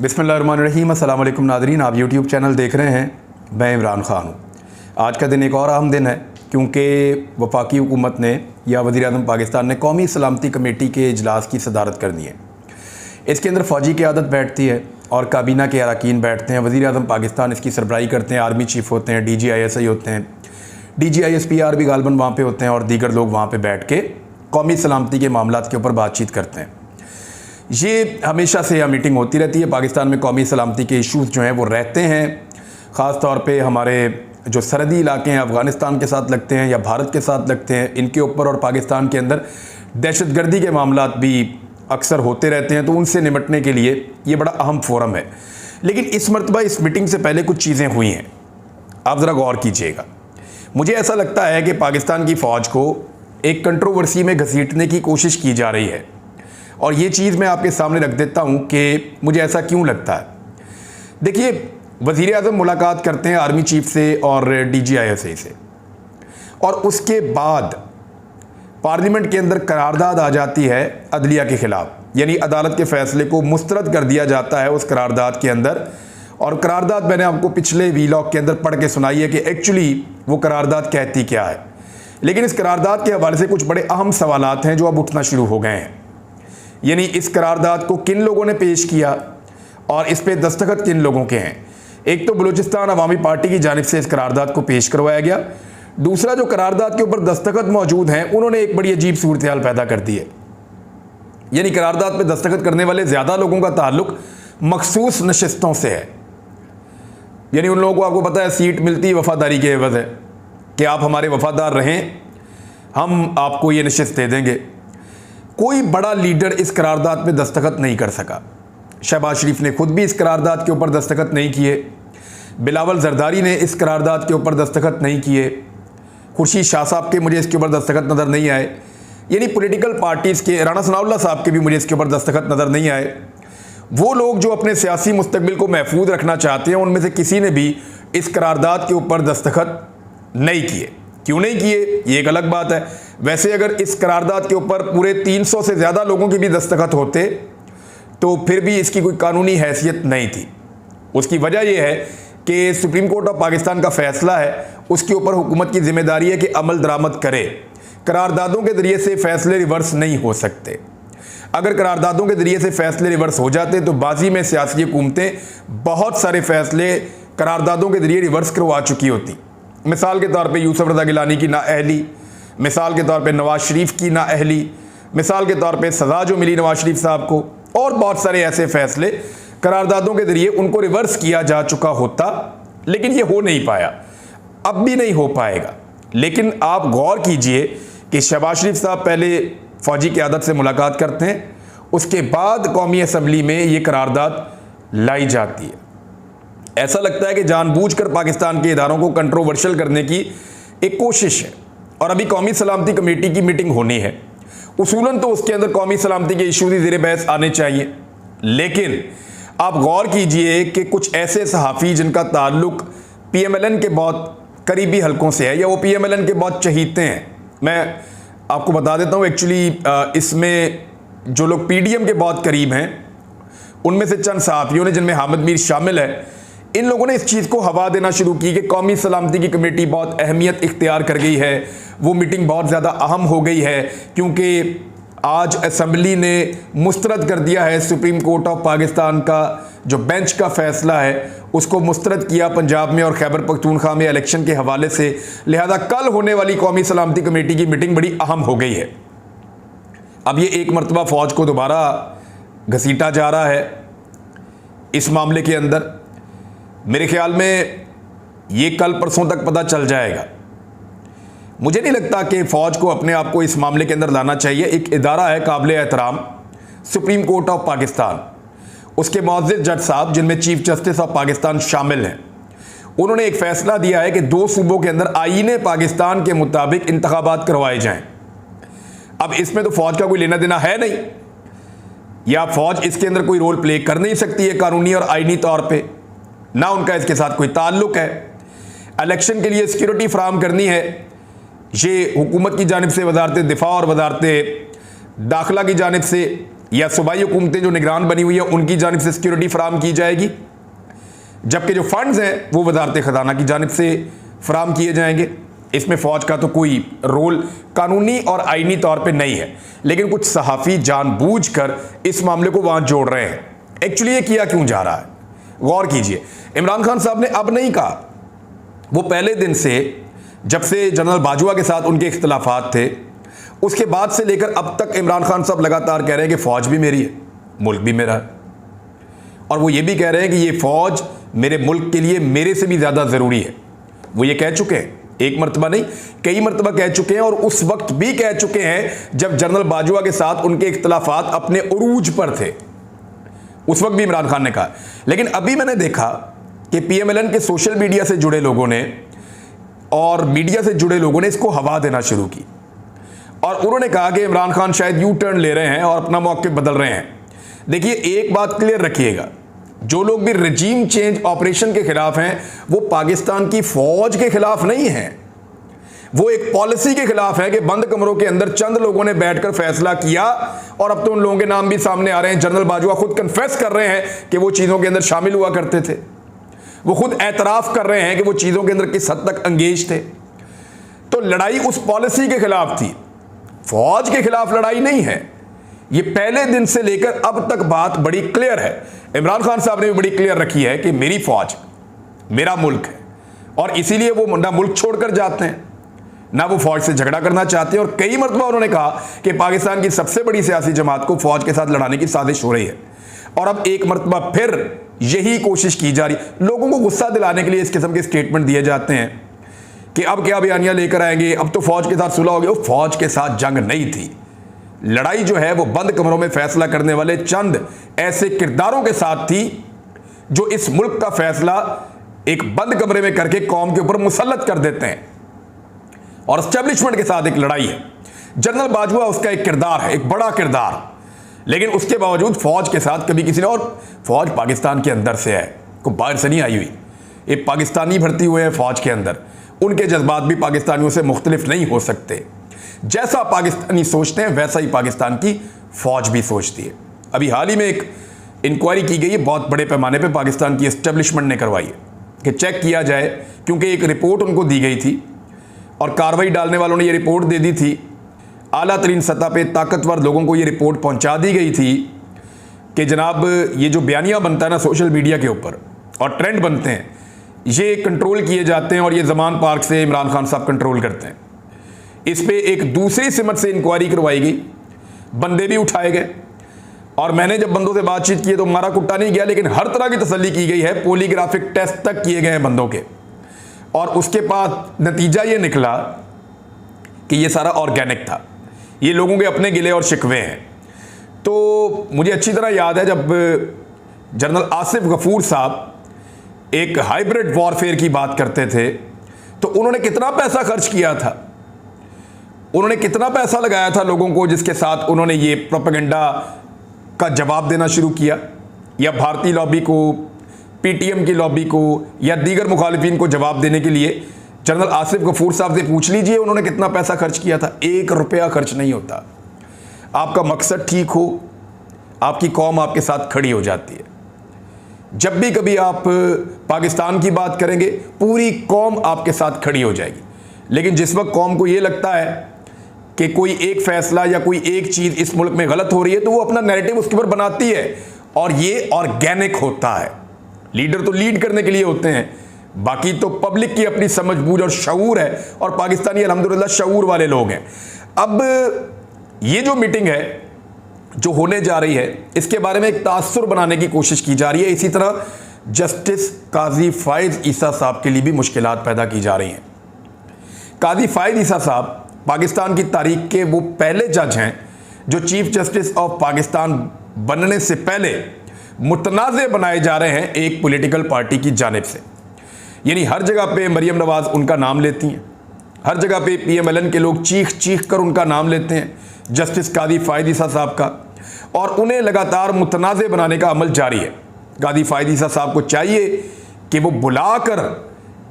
बिस्मिल्लाहिर्रहमानिर्रहीम। अस्सलाम वालेकुम नाज़रीन, आप यूट्यूब चैनल देख रहे हैं। मैं इमरान ख़ान हूँ। आज का दिन एक और अहम दिन है क्योंकि वफाकी हुकूमत ने या वज़ीर-ए-आज़म पाकिस्तान ने कौमी सलामती कमेटी के इजलास की सदारत करनी है। इसके अंदर फ़ौजी क़यादत बैठती है और काबीना के अरकान बैठते हैं। वज़ीर-ए-आज़म पाकिस्तान इसकी सरबराही करते हैं। आर्मी चीफ़ होते हैं, DG/ISI होते हैं, DG/ISPR भी गालबन वहाँ पे होते हैं और दीगर लोग वहाँ पे बैठ के कौमी सलामती के मामलात के ऊपर बातचीत करते हैं। ये हमेशा से यह मीटिंग होती रहती है। पाकिस्तान में कौमी सलामती के इशूज़ जो हैं वो रहते हैं। ख़ास तौर पे हमारे जो सरहदी इलाके हैं, अफ़गानिस्तान के साथ लगते हैं या भारत के साथ लगते हैं, इनके ऊपर और पाकिस्तान के अंदर दहशतगर्दी के मामलात भी अक्सर होते रहते हैं। तो उनसे निपटने के लिए ये बड़ा अहम फोरम है। लेकिन इस मरतबा इस मीटिंग से पहले कुछ चीज़ें हुई हैं, आप ज़रा गौर कीजिएगा। मुझे ऐसा लगता है कि पाकिस्तान की फ़ौज को एक कंट्रोवर्सी में घसीटने की कोशिश की जा रही है और ये चीज़ मैं आपके सामने रख देता हूँ कि मुझे ऐसा क्यों लगता है। देखिए, वज़ीर-ए-आज़म मुलाकात करते हैं आर्मी चीफ से और DG/ISI से, और उसके बाद पार्लियामेंट के अंदर करारदाद आ जाती है अदलिया के ख़िलाफ़, यानी अदालत के फ़ैसले को मुस्तरद कर दिया जाता है उस करारदाद के अंदर। और करारदाद मैंने आपको पिछले वीलॉग के अंदर पढ़ के सुनाई है कि एक्चुअली वो करारदाद कहती क्या है। लेकिन इस करारदाद के हवाले से कुछ बड़े अहम सवालात हैं जो अब उठना शुरू हो गए हैं। यानी इस करारदाद को किन लोगों ने पेश किया और इस पे दस्तखत किन लोगों के हैं। एक तो बलूचिस्तान अवामी पार्टी की जानिब से इस करारदाद को पेश करवाया गया। दूसरा, जो करारदाद के ऊपर दस्तखत मौजूद हैं उन्होंने एक बड़ी अजीब सूरत हाल पैदा कर दी है। यानी करारदाद पे दस्तखत करने वाले ज़्यादा लोगों का ताल्लुक मखसूस नशिस्तों से है। यानी उन लोगों को, आपको पता है, सीट मिलती वफादारी के एवज़ है कि आप हमारे वफादार रहें, हम आपको ये नशिस्त दे देंगे। कोई बड़ा लीडर इस करारदाद पे दस्तखत नहीं कर सका। शहबाज शरीफ ने खुद भी इस करारदाद के ऊपर दस्तखत नहीं किए। बिलावल जरदारी ने इस करारदाद के ऊपर दस्तखत नहीं किए। खुर्शीद शाह साहब के मुझे इसके ऊपर दस्तखत नज़र नहीं आए। यानी पॉलिटिकल पार्टीज़ के राना सनाउल्लाह साहब के भी मुझे इसके ऊपर दस्तखत नज़र नहीं आए। वो लोग जो अपने सियासी मुस्तकबिल को महफूज रखना चाहते हैं, उनमें से किसी ने भी इस करारदाद के ऊपर दस्तखत नहीं किए। क्यों नहीं किए, ये एक अलग बात है। वैसे अगर इस करारदाद के ऊपर पूरे 300 से ज़्यादा लोगों के भी दस्तखत होते तो फिर भी इसकी कोई कानूनी हैसियत नहीं थी। उसकी वजह यह है कि सुप्रीम कोर्ट ऑफ पाकिस्तान का फ़ैसला है, उसके ऊपर हुकूमत की जिम्मेदारी है कि अमल दरामद करे। करारदादों के ज़रिए से फ़ैसले रिवर्स नहीं हो सकते। अगर करारदादों के ज़रिए से फ़ैसले रिवर्स हो जाते तो बाजी में सियासी हुकूमतें बहुत सारे फ़ैसले करारदादों के ज़रिए रिवर्स करवा चुकी होती। मिसाल के तौर पे यूसुफ रज़ा गिलानी की नाअहली, मिसाल के तौर पे नवाज शरीफ की नाअहली, मिसाल के तौर पे सज़ा जो मिली नवाज शरीफ साहब को, और बहुत सारे ऐसे फ़ैसले करारदादों के ज़रिए उनको रिवर्स किया जा चुका होता। लेकिन ये हो नहीं पाया, अब भी नहीं हो पाएगा। लेकिन आप गौर कीजिए कि शहबाज शरीफ साहब पहले फ़ौजी क़यादत से मुलाकात करते हैं, उसके बाद कौमी असम्बली में ये करारदाद लाई जाती है। ऐसा लगता है कि जानबूझकर पाकिस्तान के इदारों को कंट्रोवर्शियल करने की एक कोशिश है। और अभी कौमी सलामती कमेटी की मीटिंग होनी है। उसूलन तो उसके अंदर कौमी सलामती के इशूज़ ज़ेर बहस आने चाहिए। लेकिन आप गौर कीजिए कि कुछ ऐसे सहाफ़ी जिनका ताल्लुक PMLN के बहुत करीबी हलकों से है या वो PMLN के बहुत चहीते हैं, मैं आपको बता देता हूँ। एक्चुअली इसमें जो लोग PDM के बहुत करीब हैं, उनमें से चंद सहाफ़ियों ने, जिनमें हामिद मीर शामिल है, इन लोगों ने इस चीज़ को हवा देना शुरू की कि कौमी सलामती की कमेटी बहुत अहमियत इख्तियार कर गई है, वो मीटिंग बहुत ज़्यादा अहम हो गई है क्योंकि आज असम्बली ने मुस्तरद कर दिया है सुप्रीम कोर्ट ऑफ पाकिस्तान का जो बेंच का फ़ैसला है, उसको मुस्तरद किया पंजाब में और खैबर पख्तूनख्वा में इलेक्शन के हवाले से। लिहाजा कल होने वाली कौमी सलामती कमेटी की मीटिंग बड़ी अहम हो गई है। अब ये एक मरतबा फ़ौज को दोबारा घसीटा जा रहा है इस मामले के अंदर। मेरे ख्याल में ये कल परसों तक पता चल जाएगा। मुझे नहीं लगता कि फ़ौज को अपने आप को इस मामले के अंदर लाना चाहिए। एक इदारा है काबिल एहतराम, सुप्रीम कोर्ट ऑफ पाकिस्तान, उसके मुअज़्ज़ज़ जज साहब, जिनमें चीफ जस्टिस ऑफ पाकिस्तान शामिल हैं, उन्होंने एक फ़ैसला दिया है कि 2 सूबों के अंदर आईने पाकिस्तान के मुताबिक इंतखाबात करवाए जाएँ। अब इसमें तो फ़ौज का कोई लेना देना है नहीं, या फ़ौज इसके अंदर कोई रोल प्ले कर नहीं सकती है कानूनी और आईनी तौर पर, ना उनका इसके साथ कोई ताल्लुक है। इलेक्शन के लिए सिक्योरिटी फराहम करनी है, ये हुकूमत की जानिब से वजारत दिफा और वजारत दाखिला की जानिब से या सूबाई हुकूमतें जो निगरान बनी हुई है उनकी जानिब से सिक्योरिटी फराम की जाएगी, जबकि जो फंड्स हैं वो वजारत खजाना की जानिब से फराम किए जाएंगे। इसमें फ़ौज का तो कोई रोल कानूनी और आईनी तौर पे नहीं है, लेकिन कुछ सहाफ़ी जानबूझकर इस मामले को वहाँ जोड़ रहे हैं। एक्चुअली ये किया क्यों जा रहा है, गौर कीजिए। इमरान खान साहब ने अब नहीं कहा, वो पहले दिन से, जब से जनरल बाजवा के साथ उनके इख्तिलाफात थे, उसके बाद से लेकर अब तक इमरान खान साहब लगातार कह रहे हैं कि फ़ौज भी मेरी है, मुल्क भी मेरा है। और वो ये भी कह रहे हैं कि ये फ़ौज मेरे मुल्क के लिए मेरे से भी ज़्यादा ज़रूरी है। वो ये कह चुके हैं, एक मरतबा नहीं कई मरतबा कह चुके हैं, और उस वक्त भी कह चुके हैं जब जनरल बाजवा के साथ उनके इख्तिलाफात अपने उरूज पर थे, उस वक्त भी इमरान खान ने कहा। लेकिन अभी मैंने देखा कि PMLN के सोशल मीडिया से जुड़े लोगों ने और मीडिया से जुड़े लोगों ने इसको हवा देना शुरू की, और उन्होंने कहा कि इमरान खान शायद यू टर्न ले रहे हैं और अपना मौक़िफ़ बदल रहे हैं। देखिए, एक बात क्लियर रखिएगा, जो लोग भी रजीम चेंज ऑपरेशन के खिलाफ हैं वो पाकिस्तान की फ़ौज के खिलाफ नहीं हैं, वो एक पॉलिसी के खिलाफ है कि बंद कमरों के अंदर चंद लोगों ने बैठकर फैसला किया, और अब तो उन लोगों के नाम भी सामने आ रहे हैं। जनरल बाजवा खुद कन्फेस कर रहे हैं कि वो चीज़ों के अंदर शामिल हुआ करते थे, वो खुद एतराफ़ कर रहे हैं कि वो चीज़ों के अंदर किस हद तक अंगेज थे। तो लड़ाई उस पॉलिसी के खिलाफ थी, फौज के खिलाफ लड़ाई नहीं है। ये पहले दिन से लेकर अब तक बात बड़ी क्लियर है। इमरान खान साहब ने भी बड़ी क्लियर रखी है कि मेरी फौज मेरा मुल्क है, और इसीलिए वो ना मुल्क छोड़कर जाते हैं, ना वो फौज से झगड़ा करना चाहते हैं। और कई मरतबा उन्होंने कहा कि पाकिस्तान की सबसे बड़ी सियासी जमात को फौज के साथ लड़ाने की साजिश हो रही है, और अब एक मरतबा फिर यही कोशिश की जा रही है। लोगों को गुस्सा दिलाने के लिए इस किस्म के स्टेटमेंट दिए जाते हैं कि अब क्या बयानियां लेकर आएंगे, अब तो फौज के साथ सुलह हो गया। वो फौज के साथ जंग नहीं थी, लड़ाई जो है वो बंद कमरों में फैसला करने वाले चंद ऐसे किरदारों के साथ थी जो इस मुल्क का फैसला एक बंद कमरे में करके कौम के ऊपर मुसल्लत कर देते हैं, और एस्टेब्लिशमेंट के साथ एक लड़ाई है। जनरल बाजवा उसका एक किरदार है, एक बड़ा किरदार, लेकिन उसके बावजूद फौज के साथ कभी किसी ने, और फौज पाकिस्तान के अंदर से है, कोई बाहर से नहीं आई हुई। ये पाकिस्तानी भर्ती हुए हैं फौज के अंदर, उनके जज्बात भी पाकिस्तानियों से मुख्तलिफ नहीं हो सकते। जैसा पाकिस्तानी सोचते हैं वैसा ही पाकिस्तान की फौज भी सोचती है। अभी हाल ही में एक इंक्वायरी की गई है, बहुत बड़े पैमाने पे पाकिस्तान की एस्टेब्लिशमेंट ने करवाई है कि चेक किया जाए, क्योंकि एक रिपोर्ट उनको दी गई थी और कार्रवाई डालने वालों ने ये रिपोर्ट दे दी थी। आला तरीन सतह पे ताकतवर लोगों को ये रिपोर्ट पहुंचा दी गई थी कि जनाब ये जो बयानिया बनता है ना सोशल मीडिया के ऊपर और ट्रेंड बनते हैं, ये कंट्रोल किए जाते हैं, और ये ज़मान पार्क से इमरान खान साहब कंट्रोल करते हैं। इस पे एक दूसरी सिमत से इंक्वायरी करवाई गई, बंदे भी उठाए गए, और मैंने जब बंदों से बातचीत की तो मारा कुट्टा नहीं गया, लेकिन हर तरह की तसल्ली की गई है, पॉलीग्राफिक टेस्ट तक किए गए हैं बंदों के, और उसके बाद नतीजा ये निकला कि ये सारा ऑर्गेनिक था, ये लोगों के अपने गिले और शिकवे हैं। तो मुझे अच्छी तरह याद है जब जनरल आसिफ गफूर साहब एक हाइब्रिड वॉरफेयर की बात करते थे तो उन्होंने कितना पैसा खर्च किया था, उन्होंने कितना पैसा लगाया था लोगों को, जिसके साथ उन्होंने ये प्रोपेगेंडा का जवाब देना शुरू किया, या भारतीय लॉबी को, PTM की लॉबी को, या दीगर मुखालिफिन को जवाब देने के लिए जनरल आसिफ गफूर साहब से पूछ लीजिए उन्होंने कितना पैसा खर्च किया था। 1 रुपया खर्च नहीं होता। आपका मकसद ठीक हो, आपकी कौम आपके साथ खड़ी हो जाती है। जब भी कभी आप पाकिस्तान की बात करेंगे पूरी कौम आपके साथ खड़ी हो जाएगी, लेकिन जिस वक्त कौम को ये लगता है कि कोई एक फैसला या कोई एक चीज़ इस मुल्क में गलत हो रही है तो वो अपना नैरेटिव उसके ऊपर बनाती है, और ये ऑर्गेनिक होता है। लीडर तो लीड करने के लिए होते हैं, बाकी तो पब्लिक की अपनी समझ बूझ और शऊर है, और पाकिस्तानी अल्हम्दुलिल्लाह शऊर वाले लोग हैं। अब ये जो मीटिंग है जो होने जा रही है, इसके बारे में एक तासुर बनाने की कोशिश की जा रही है। इसी तरह जस्टिस काजी फायज ईसा साहब के लिए भी मुश्किलात पैदा की जा रही हैं। काजी फायज ईसा साहब पाकिस्तान की तारीख के वो पहले जज हैं जो चीफ जस्टिस ऑफ पाकिस्तान बनने से पहले मुतनाज़े बनाए जा रहे हैं एक पॉलिटिकल पार्टी की जानिब से। यानी हर जगह पे मरियम नवाज़ उनका नाम लेती हैं, हर जगह पे PMLN के लोग चीख चीख कर उनका नाम लेते हैं, जस्टिस काजी फायद ईसा साहब का, और उन्हें लगातार मुतनाज़े बनाने का अमल जारी है। काजी फायद ईसा साहब को चाहिए कि वो बुलाकर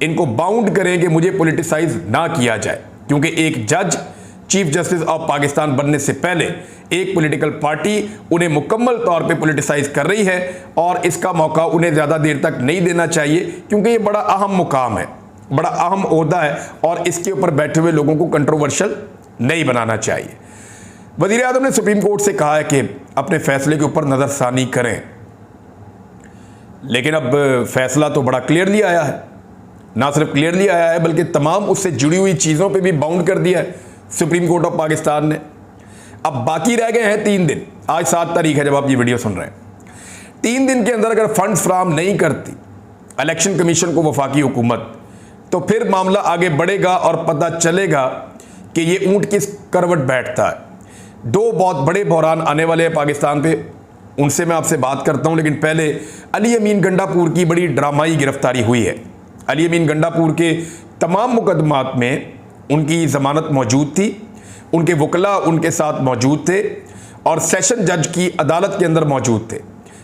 इनको बाउंड करें कि मुझे पॉलिटिसाइज ना किया जाए, क्योंकि एक जज चीफ जस्टिस ऑफ पाकिस्तान बनने से पहले एक पॉलिटिकल पार्टी उन्हें मुकम्मल तौर पे पॉलिटिसाइज कर रही है और इसका मौका उन्हें ज़्यादा देर तक नहीं देना चाहिए, क्योंकि ये बड़ा अहम मुकाम है, बड़ा अहम ओहदा है और इसके ऊपर बैठे हुए लोगों को कंट्रोवर्शियल नहीं बनाना चाहिए। वज़ीर आज़म ने सुप्रीम कोर्ट से कहा है कि अपने फैसले के ऊपर नज़रसानी करें, लेकिन अब फैसला तो बड़ा क्लियरली आया है। ना सिर्फ क्लियरली आया है बल्कि तमाम उससे जुड़ी हुई चीज़ों पे भी बाउंड कर दिया है सुप्रीम कोर्ट ऑफ पाकिस्तान ने। अब बाकी रह गए हैं 3 दिन। आज 7 तारीख है जब आप ये वीडियो सुन रहे हैं। 3 दिन के अंदर अगर फंड्स फ्राहम नहीं करती इलेक्शन कमीशन को वफाकी हुकूमत, तो फिर मामला आगे बढ़ेगा और पता चलेगा कि ये ऊंट किस करवट बैठता है। 2 बहुत बड़े बहरान आने वाले हैं पाकिस्तान पे, उनसे मैं आपसे बात करता हूं, लेकिन पहले अली अमीन गंडापुर की बड़ी ड्रामाई गिरफ्तारी हुई है। अली अमीन गंडापुर के तमाम मुकदमात में उनकी ज़मानत मौजूद थी, उनके वकला उनके साथ मौजूद थे और सेशन जज की अदालत के अंदर मौजूद थे।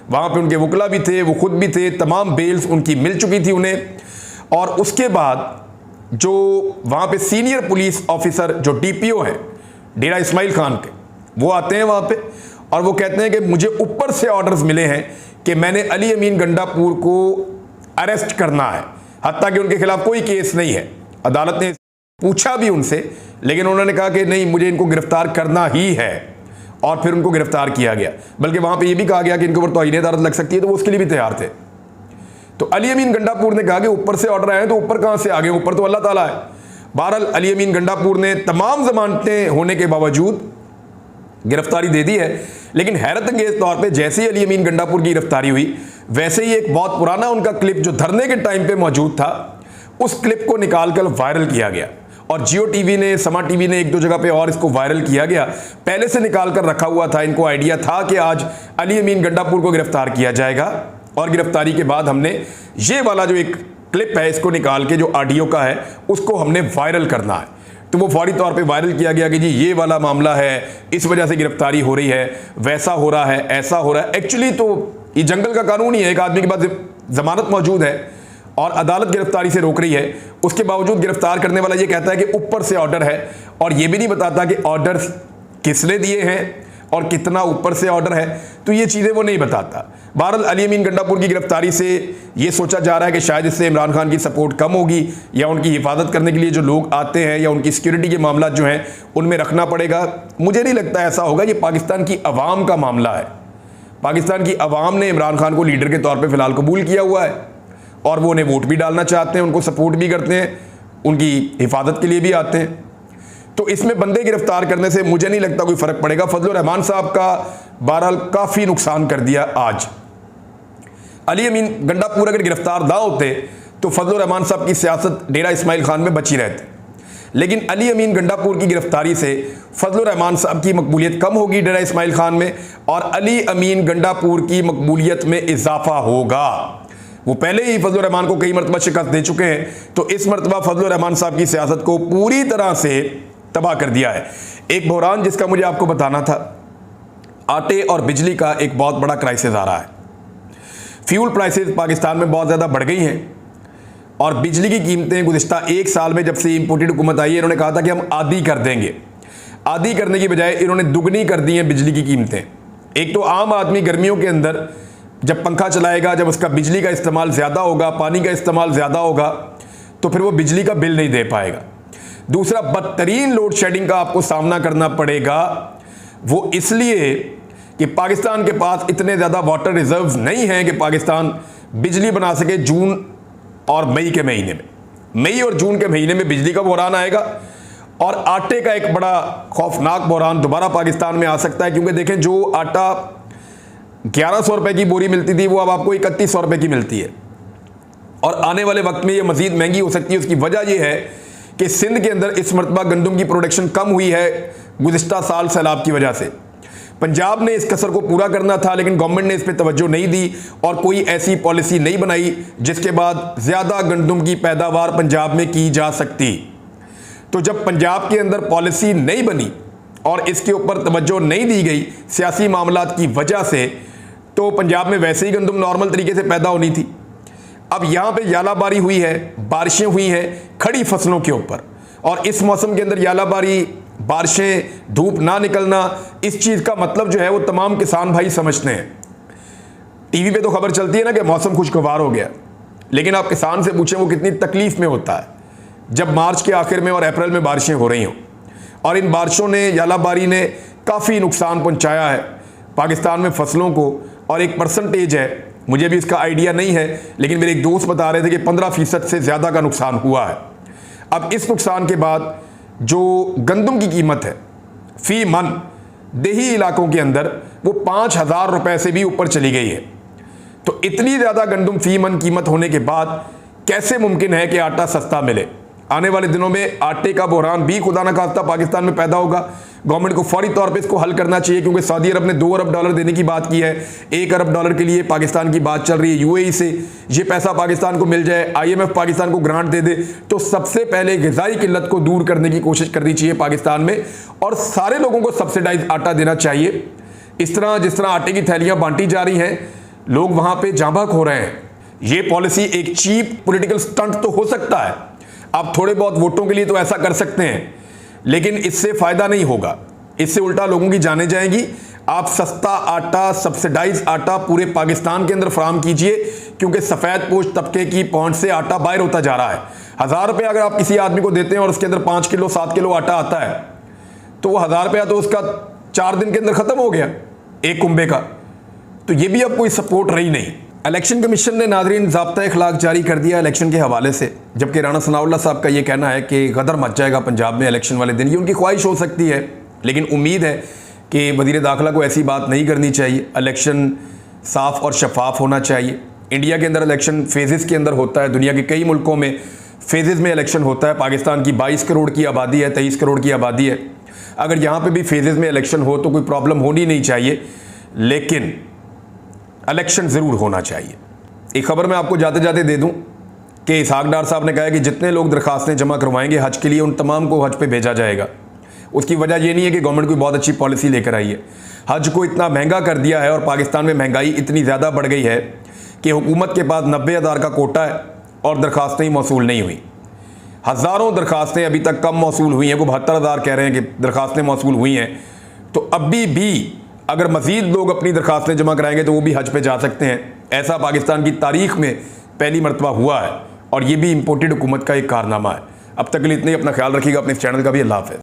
वहाँ पे उनके वकला भी थे, वो खुद भी थे, तमाम बेल्स उनकी मिल चुकी थी उन्हें। और उसके बाद जो वहाँ पे सीनियर पुलिस ऑफिसर जो DPO हैं डेरा इस्माइल खान के, वो आते हैं वहाँ पे और वो कहते हैं कि मुझे ऊपर से ऑर्डर्स मिले हैं कि मैंने अली अमीन गंडापुर को अरेस्ट करना है, हत्ता कि उनके खिलाफ कोई केस नहीं है। अदालत ने पूछा भी उनसे, लेकिन उन्होंने कहा कि नहीं, मुझे इनको गिरफ्तार करना ही है और फिर उनको गिरफ्तार किया गया। बल्कि वहाँ पे ये भी कहा गया कि इनके ऊपर तौहीन अदालत लग सकती है, तो वो उसके लिए भी तैयार थे। तो अली अमीन गंडापुर ने कहा कि ऊपर से ऑर्डर आए, तो ऊपर कहाँ से आ गए, ऊपर तो अल्लाह ताला है। बहरहाल अली अमीन गंडापुर ने तमाम जमानतें होने के बावजूद गिरफ्तारी दे दी है। लेकिन हैरत अंगेज तौर पे जैसे ही अली अमीन गंडापुर की गिरफ्तारी हुई, वैसे ही एक बहुत पुराना उनका क्लिप जो धरने के टाइम पे मौजूद था, उस क्लिप को निकालकर वायरल किया गया और जियो टीवी ने, समा टीवी ने 1-2 जगह पे और इसको वायरल किया गया। पहले से निकाल कर रखा हुआ था, इनको आइडिया था कि आज अली अमीन गंडापुर को गिरफ्तार किया जाएगा और गिरफ्तारी के बाद हमने ये वाला जो एक क्लिप है इसको निकाल के, जो ऑडियो का है, उसको हमने वायरल करना है। तो वो फौरी तौर पे वायरल किया गया कि जी ये वाला मामला है, इस वजह से गिरफ्तारी हो रही है, वैसा हो रहा है, ऐसा हो रहा है। एक्चुअली तो ये जंगल का कानून ही है, एक आदमी के पास जमानत मौजूद है और अदालत गिरफ्तारी से रोक रही है, उसके बावजूद गिरफ्तार करने वाला ये कहता है कि ऊपर से ऑर्डर है और ये भी नहीं बताता कि ऑर्डर किसने दिए हैं और कितना ऊपर से ऑर्डर है, तो ये चीज़ें वो नहीं बताता। बहरहाल अली अमीन गंडापुर की गिरफ्तारी से ये सोचा जा रहा है कि शायद इससे इमरान खान की सपोर्ट कम होगी या उनकी हिफाजत करने के लिए जो लोग आते हैं या उनकी सिक्योरिटी के मामला जो हैं उनमें रखना पड़ेगा। मुझे नहीं लगता ऐसा होगा, ये पाकिस्तान की अवाम का मामला है। पाकिस्तान की अवाम ने इमरान खान को लीडर के तौर पर फिलहाल कबूल किया हुआ है और वो उन्हें वोट भी डालना चाहते हैं, उनको सपोर्ट भी करते हैं, उनकी हिफाजत के लिए भी आते हैं। तो इसमें बंदे गिरफ्तार करने से मुझे नहीं लगता कोई फ़र्क पड़ेगा। फजलुर रहमान साहब का बहरहाल काफ़ी नुकसान कर दिया आज। अली अमीन गंडापुर अगर गिरफ्तार ना होते तो फजलुर रहमान साहब की सियासत डेरा इस्माइल खान में बची रहती। लेकिन अली अमीन गंडापुर की गिरफ्तारी से फजलुर रहमान साहब की मकबूलियत कम होगी डेरा इस्माइल खान में और अली अमीन गंडापुर की मकबूलियत में इजाफा होगा। वो पहले ही फजलुर रहमान को कई मरतबा शिकस्त दे चुके हैं, तो इस मरतबा फजलुर रहमान साहब की सियासत को पूरी तरह से तबाह कर दिया है। एक बहरान जिसका मुझे आपको बताना था, आटे और बिजली का एक बहुत बड़ा क्राइसिस आ रहा है। फ्यूल प्राइसेस पाकिस्तान में बहुत ज़्यादा बढ़ गई हैं और बिजली की कीमतें गुज़िश्ता 1 साल में जब से इंपोर्टेड हुकूमत आई है, इन्होंने कहा था कि हम आधी कर देंगे। आधी करने की बजाय इन्होंने दुगनी कर दी हैं बिजली की कीमतें। एक तो आम आदमी गर्मियों के अंदर जब पंखा चलाएगा, जब उसका बिजली का इस्तेमाल ज़्यादा होगा, पानी का इस्तेमाल ज़्यादा होगा, तो फिर वो बिजली का बिल नहीं दे पाएगा। दूसरा, बदतरीन लोड शेडिंग का आपको सामना करना पड़ेगा, वो इसलिए कि पाकिस्तान के पास इतने ज़्यादा वाटर रिजर्व्स नहीं हैं कि पाकिस्तान बिजली बना सके जून और मई के महीने में। मई और जून के महीने में बिजली का बहरान आएगा और आटे का एक बड़ा खौफनाक बहरान दोबारा पाकिस्तान में आ सकता है, क्योंकि देखें जो आटा 1100 रुपये की बोरी मिलती थी वो अब आपको 3100 रुपये की मिलती है और आने वाले वक्त में ये मज़ीद महंगी हो सकती है। उसकी वजह यह है कि सिंध के अंदर इस मरतबा गंदम की प्रोडक्शन कम हुई है गुज़िश्ता साल सैलाब की वजह से। पंजाब ने इस कसर को पूरा करना था, लेकिन गवर्नमेंट ने इस पर तवज्जो नहीं दी और कोई ऐसी पॉलिसी नहीं बनाई जिसके बाद ज़्यादा गंदम की पैदावार पंजाब में की जा सकती। तो जब पंजाब के अंदर पॉलिसी नहीं बनी और इसके ऊपर तवज्जो नहीं दी गई सियासी मामलात की वजह से, तो पंजाब में वैसे ही गंदम नॉर्मल तरीके से पैदा होनी थी। अब यहाँ पे यालाबारी हुई है, बारिशें हुई हैं खड़ी फसलों के ऊपर, और इस मौसम के अंदर यालाबारी बारिशें, धूप ना निकलना, इस चीज़ का मतलब जो है वो तमाम किसान भाई समझते हैं। टीवी पे तो खबर चलती है ना कि मौसम खुशगवार हो गया, लेकिन आप किसान से पूछें वो कितनी तकलीफ में होता है जब मार्च के आखिर में और अप्रैल में बारिशें हो रही हों। और इन बारिशों ने, यालाबारी ने काफ़ी नुकसान पहुंचाया है पाकिस्तान में फसलों को। और एक परसेंटेज है, मुझे भी इसका आइडिया नहीं है, लेकिन मेरे एक दोस्त बता रहे थे कि 15% से ज़्यादा का नुकसान हुआ है। अब इस नुकसान के बाद जो गंदम की कीमत है फी मन देही इलाकों के अंदर, वो 5,000 रुपये से भी ऊपर चली गई है। तो इतनी ज़्यादा गंदम फी मन कीमत होने के बाद कैसे मुमकिन है कि आटा सस्ता मिले? आने वाले दिनों में आटे का बहरान भी खुदा न खास्ता पाकिस्तान में पैदा होगा। गवर्नमेंट को फौरी तौर पे इसको हल करना चाहिए, क्योंकि सऊदी अरब ने $2 अरब देने की बात की है। $1 अरब के लिए पाकिस्तान की बात चल रही है। यूएई से ये पैसा पाकिस्तान को मिल जाए, IMF पाकिस्तान को ग्रांट दे दे, तो सबसे पहले ग़िज़ाई किल्लत को दूर करने की कोशिश करनी चाहिए पाकिस्तान में, और सारे लोगों को सब्सिडाइज आटा देना चाहिए। इस तरह जिस तरह आटे की थैलियाँ बांटी जा रही हैं, लोग वहाँ पर जाँ बहक हो रहे हैं। ये पॉलिसी एक चीप पॉलिटिकल स्टंट तो हो सकता है, आप थोड़े बहुत वोटों के लिए तो ऐसा कर सकते हैं, लेकिन इससे फ़ायदा नहीं होगा। इससे उल्टा लोगों की जानें जाएंगी। आप सस्ता आटा, सब्सिडाइज आटा पूरे पाकिस्तान के अंदर फराहम कीजिए, क्योंकि सफ़ेद पोश तबके की पहुंच से आटा बाहर होता जा रहा है। 1,000 रुपये अगर आप किसी आदमी को देते हैं और उसके अंदर 5 किलो 7 किलो आटा आता है, तो वो 1,000 रुपया तो उसका 4 दिन के अंदर ख़त्म हो गया, एक कुंबे का। तो ये भी अब कोई सपोर्ट रही नहीं। इलेक्शन कमीशन ने नाज़रीन ज़ाब्ता अखलाक जारी कर दिया इलेक्शन के हवाले से, जबकि राणा सनाउल्लाह साहब का ये कहना है कि गदर मच जाएगा पंजाब में इलेक्शन वाले दिन। ये उनकी ख्वाहिश हो सकती है, लेकिन उम्मीद है कि वज़ीर दाखिला को ऐसी बात नहीं करनी चाहिए। इलेक्शन साफ़ और शफाफ होना चाहिए। इंडिया के अंदर इलेक्शन फेजेस के अंदर होता है, दुनिया के कई मुल्कों में फेजेस में इलेक्शन होता है। पाकिस्तान की 22 करोड़ की आबादी है, 23 करोड़ की आबादी है। अगर यहाँ पर भी फेजेस में इलेक्शन हो तो कोई प्रॉब्लम होनी नहीं चाहिए, लेकिन इलेक्शन ज़रूर होना चाहिए। एक खबर मैं आपको जाते जाते दे दूं कि इसहाक डार साहब ने कहा है कि जितने लोग दरखास्तें जमा करवाएंगे हज के लिए, उन तमाम को हज पे भेजा जाएगा। उसकी वजह ये नहीं है कि गवर्नमेंट कोई बहुत अच्छी पॉलिसी लेकर आई है। हज को इतना महंगा कर दिया है और पाकिस्तान में महंगाई इतनी ज़्यादा बढ़ गई है कि हुकूमत के पास 90,000 का कोटा है और दरखास्तें ही मौसूल नहीं हुई। हज़ारों दरखास्तें अभी तक कम मौसूल हुई हैं। वो 72,000 कह रहे हैं कि दरखास्तें मौसूल हुई हैं। तो अभी भी अगर मज़ीद लोग अपनी दरखास्तें जमा कराएंगे तो वो भी हज पे जा सकते हैं। ऐसा पाकिस्तान की तारीख में पहली मरतबा हुआ है, और ये भी इम्पोर्टेड हुकूमत का एक कारनामा है। अब तक के लिए इतने ही। अपना ख्याल रखिएगा, अपने इस चैनल का भी। अल्लाह हाफ़िज़।